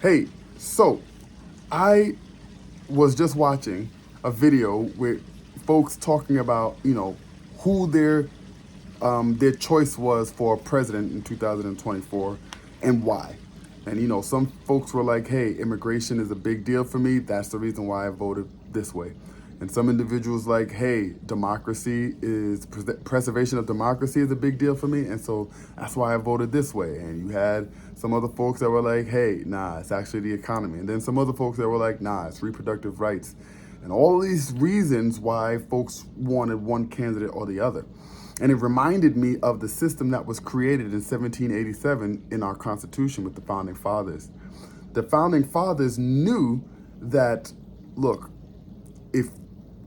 Hey, so I was just watching a video with folks talking about, who their choice was for president in 2024 and why. And some folks were like, "Hey, immigration is a big deal for me. That's the reason why I voted this way." And some individuals like, "Hey, preservation of democracy is a big deal for me, and so that's why I voted this way." And you had some other folks that were like, "Hey, nah, it's actually the economy." And then some other folks that were like, "Nah, it's reproductive rights." And all these reasons why folks wanted one candidate or the other. And it reminded me of the system that was created in 1787 in our Constitution with the Founding Fathers. The Founding Fathers knew that, look, if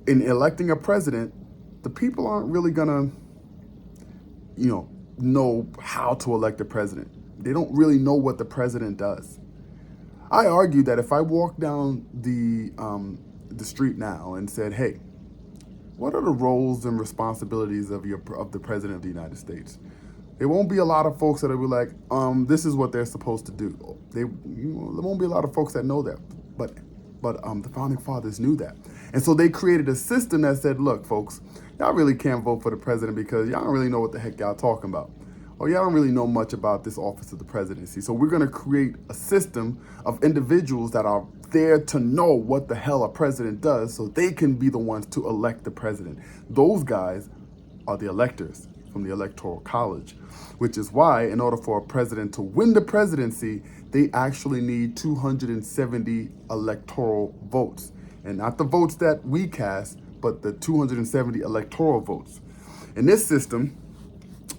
in electing a president, the people aren't really gonna, know how to elect a president. They don't really know what the president does. I argue that if I walk down the street now and said, "Hey, what are the roles and responsibilities of the president of the United States?" There won't be a lot of folks that will be like, this is what they're supposed to do. There won't be a lot of folks that know that, but the founding fathers knew that, and so they created a system that said, "Look, folks, y'all really can't vote for the president because y'all don't really know what the heck y'all talking about, or y'all don't really know much about this office of the presidency. So we're going to create a system of individuals that are there to know what the hell a president does, so they can be the ones to elect the president." Those guys are the electors from the Electoral College, which is why, in order for a president to win the presidency, they actually need 270 electoral votes. And not the votes that we cast, but the 270 electoral votes. In this system,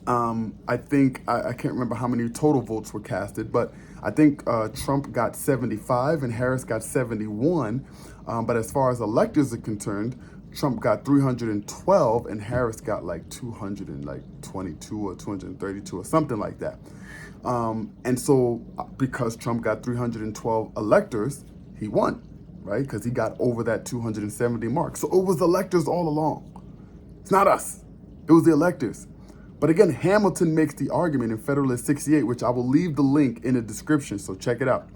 I think, I can't remember how many total votes were casted, but I think Trump got 75 and Harris got 71. But as far as electors are concerned, Trump got 312 and Harris got like 222 or 232 or something like that. And so because Trump got 312 electors, he won, right? Because he got over that 270 mark. So it was electors all along. It's not us. It was the electors. But again, Hamilton makes the argument in Federalist 68, which I will leave the link in the description, so check it out.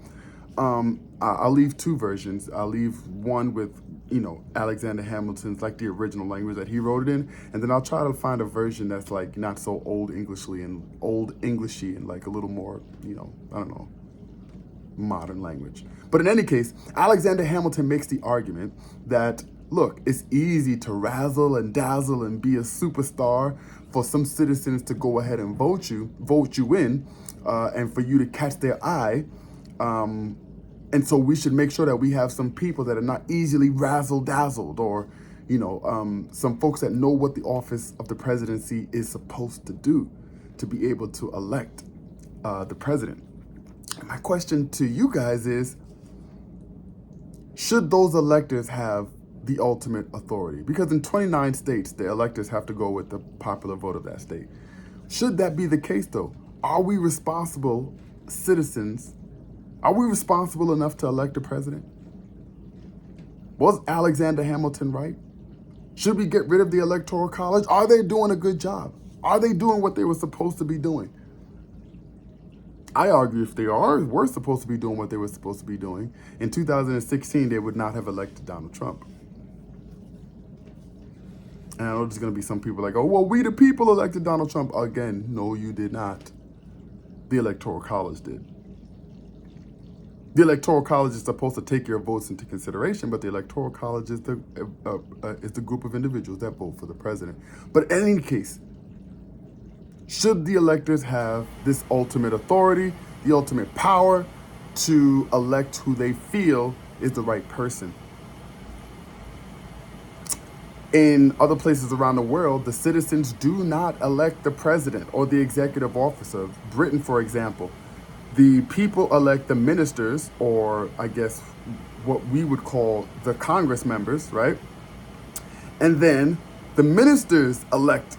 I'll leave two versions. I'll leave one with, Alexander Hamilton's, like the original language that he wrote it in, and then I'll try to find a version that's like not so old Englishy and like a little more, I don't know, modern language. But in any case, Alexander Hamilton makes the argument that, look, it's easy to razzle and dazzle and be a superstar for some citizens to go ahead and vote you in, and for you to catch their eye. And so we should make sure that we have some people that are not easily razzle-dazzled, or, some folks that know what the office of the presidency is supposed to do to be able to elect the president. And my question to you guys is, should those electors have the ultimate authority? Because in 29 states, the electors have to go with the popular vote of that state. Should that be the case, though? Are we responsible citizens? Are we responsible enough to elect a president? Was Alexander Hamilton right? Should we get rid of the Electoral College? Are they doing a good job? Are they doing what they were supposed to be doing? I argue if they were supposed to be doing what they were supposed to be doing, in 2016, they would not have elected Donald Trump. And I know there's going to be some people like, "Oh, well, we the people elected Donald Trump." Again, no, you did not. The Electoral College did. The Electoral College is supposed to take your votes into consideration, but the Electoral College is the group of individuals that vote for the president. But in any case, should the electors have this ultimate authority, the ultimate power to elect who they feel is the right person? In other places around the world, the citizens do not elect the president or the executive officer. Britain, for example, the people elect the ministers, or I guess what we would call the Congress members, right? And then the ministers elect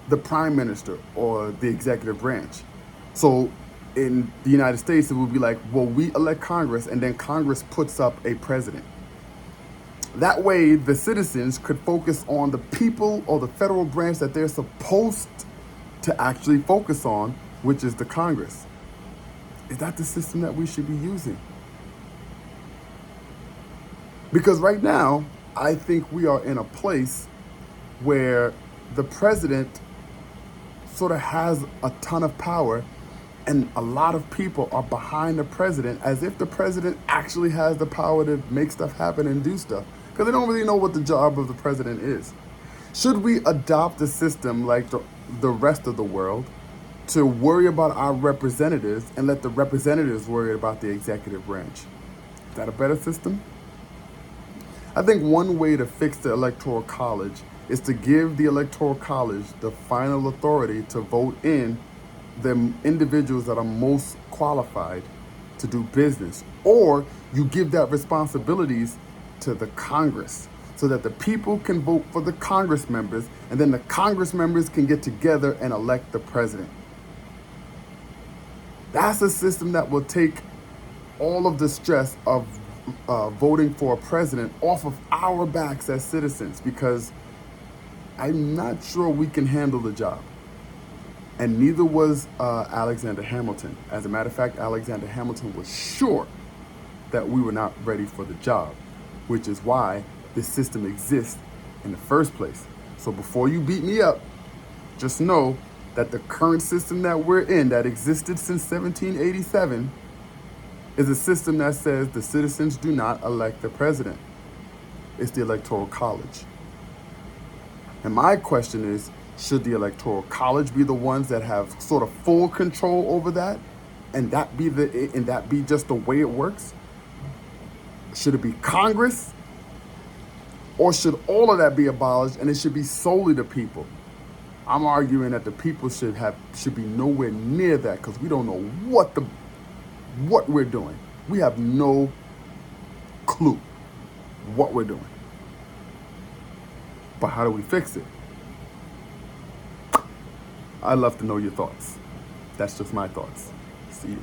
the prime minister or the executive branch. So in the United States, it would be like, well, we elect Congress, and then Congress puts up a president. That way, the citizens could focus on the people or the federal branch that they're supposed to actually focus on, which is the Congress. Is that the system that we should be using? Because right now, I think we are in a place where the president sort of has a ton of power, and a lot of people are behind the president as if the president actually has the power to make stuff happen and do stuff, because they don't really know what the job of the president is. Should we adopt a system like the rest of the world to worry about our representatives and let the representatives worry about the executive branch? Is that a better system? I think one way to fix the Electoral College is to give the Electoral College the final authority to vote in the individuals that are most qualified to do business. Or you give that responsibilities to the Congress so that the people can vote for the Congress members, and then the Congress members can get together and elect the president. That's a system that will take all of the stress of voting for a president off of our backs as citizens, because I'm not sure we can handle the job. And neither was Alexander Hamilton. As a matter of fact, Alexander Hamilton was sure that we were not ready for the job, which is why this system exists in the first place. So before you beat me up, just know that the current system that we're in, that existed since 1787, is a system that says the citizens do not elect the president. It's the Electoral College. And my question is, should the Electoral College be the ones that have sort of full control over that, and that be just the way it works? Should it be Congress, or should all of that be abolished and it should be solely the people? I'm arguing that the people should be nowhere near that, because we don't know what we're doing. We have no clue what we're doing. But how do we fix it? I'd love to know your thoughts. That's just my thoughts. See you.